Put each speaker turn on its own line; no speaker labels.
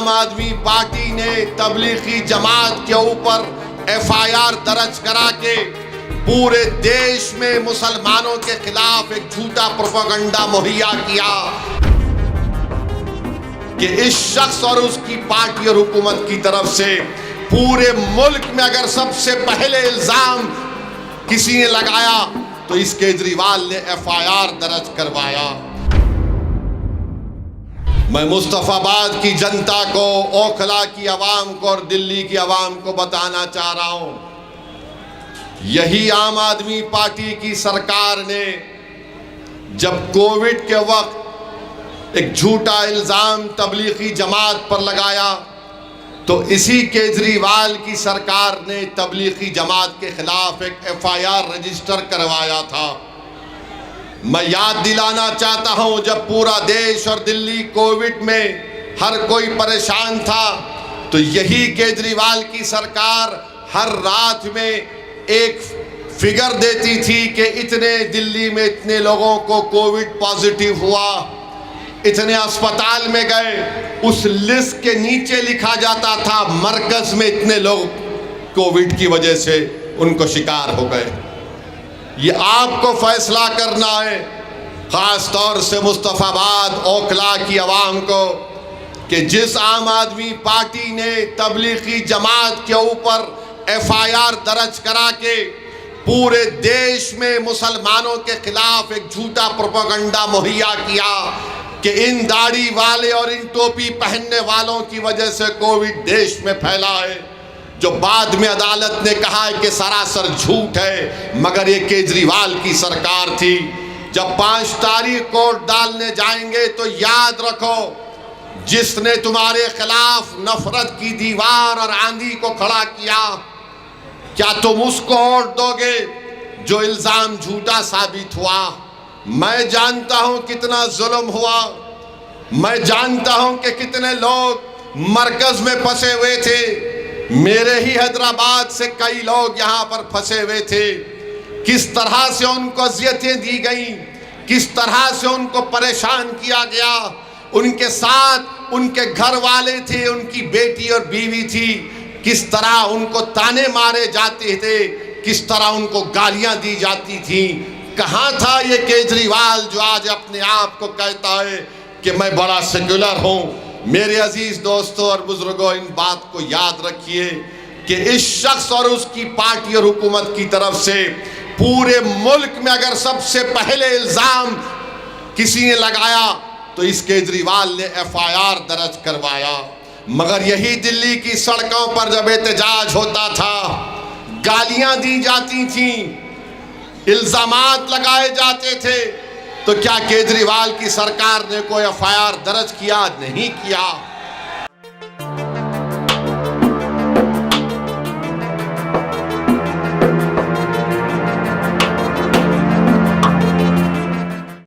आम आदमी पार्टी ने तबलीगी जमात के ऊपर FIR दर्ज करा के पूरे देश में मुसलमानों के खिलाफ एक झूठा प्रोपेगेंडा मुहैया किया कि इस शख्स और उसकी पार्टी और हुकूमत की तरफ से पूरे मुल्क में अगर सबसे पहले इल्जाम किसी ने लगाया तो इस केजरीवाल ने FIR दर्ज करवाया। मैं मुस्तफाबाद की जनता को, ओखला की आवाम को और दिल्ली की आवाम को बताना चाह रहा हूं, यही आम आदमी पार्टी की सरकार ने जब कोविड के वक्त एक झूठा इल्जाम तबलीगी जमात पर लगाया तो इसी केजरीवाल की सरकार ने तबलीगी जमात के खिलाफ एक FIR रजिस्टर करवाया था। मैं याद दिलाना चाहता हूं, जब पूरा देश और दिल्ली कोविड में हर कोई परेशान था तो यही केजरीवाल की सरकार हर रात में एक फिगर देती थी कि इतने दिल्ली में इतने लोगों को कोविड पॉजिटिव हुआ, इतने अस्पताल में गए। उस लिस्ट के नीचे लिखा जाता था मरकज में इतने लोग कोविड की वजह से उनको शिकार हो गए। ये आपको फैसला करना है, खास तौर से मुस्तफाबाद ओखला की आवाम को, कि जिस आम आदमी पार्टी ने तबलीगी जमात के ऊपर FIR दर्ज करा के पूरे देश में मुसलमानों के खिलाफ एक झूठा प्रोपेगेंडा मुहैया किया कि इन दाढ़ी वाले और इन टोपी पहनने वालों की वजह से कोविड देश में फैला है, जो बाद में अदालत ने कहा है कि सरासर झूठ है, मगर ये केजरीवाल की सरकार थी। जब 5 तारीख कोर्ट डालने जाएंगे तो याद रखो, जिसने तुम्हारे खिलाफ नफरत की दीवार और आंधी को खड़ा किया, क्या तुम उसको वोट दोगे जो इल्जाम झूठा साबित हुआ? मैं जानता हूं कितना जुल्म हुआ, मैं जानता हूं कि कितने लोग मरकज में फंसे हुए थे। मेरे ही हैदराबाद से कई लोग यहां पर फंसे हुए थे। किस तरह से उनको अज़ियतें दी गई, किस तरह से उनको परेशान किया गया। उनके साथ उनके घर वाले थे, उनकी बेटी और बीवी थी, किस तरह उनको ताने मारे जाते थे, किस तरह उनको गालियां दी जाती थी। कहाँ था ये केजरीवाल जो आज अपने आप को कहता है कि मैं बड़ा सेक्युलर हूं? मेरे अजीज दोस्तों और बुजुर्गों, इन बात को याद रखिए कि इस शख्स और उसकी पार्टी और हुकूमत की तरफ से पूरे मुल्क में अगर सबसे पहले इल्जाम किसी ने लगाया तो इस केजरीवाल ने FIR दर्ज करवाया। मगर यही दिल्ली की सड़कों पर जब एहतजाज होता था, गालियां दी जाती थीं, इल्जामात लगाए जाते थे, तो क्या केजरीवाल की सरकार ने कोई FIR दर्ज किया? नहीं किया।